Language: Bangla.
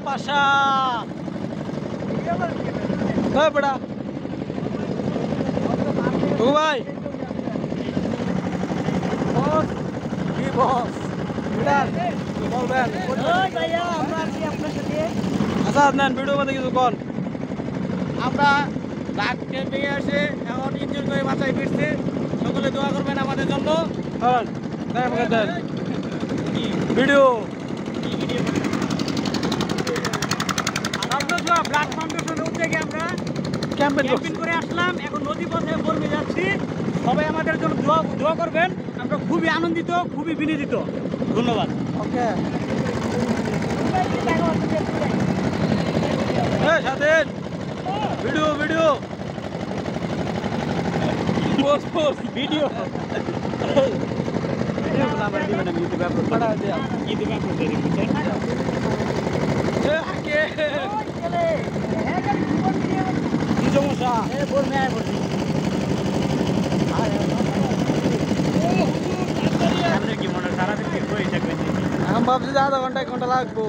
পাশা বড়া ও ভাই বস কি বস বলবেন ভাইয়া আমরা আছি আপনার সাথে। আচ্ছা নেন ভিডিও মধ্যে কিছু কোন আমরা রাত ক্যাম্পিং এ এসে এখন ইঞ্জিন করে বাঁচাই ফিরছি। সকলে দোয়া করবেন আমাদের জন্য। হ্যাঁ দেন আমাকে দেন ভিডিও ব্লাড ফাউন্ডেশনের উদ্যোগে আমরা ক্যাম্পেইন ক্যাম্পিং করে আসলাম। এখন নদী পথে বর্মে যাচ্ছি। সবাই আমাদের জন্য দোয়া করবেন। আমরা খুবই আনন্দিত, খুবই বিনোদিত। ধন্যবাদ। ওকে এই স্বাধীন video video post post video video বানাবার দিবেন আমি ইউটিউবে আপলোড করা দেয়া ইউটিউবে আপলোড করে দিচ্ছি। এ আকে কি সমস্যা বর্মে আয় বলছি। কি মনে সারাদিন কি হয়ে থাকবে? আমি ভাবছি যে আধা ঘন্টা 1 ঘন্টা লাগবো।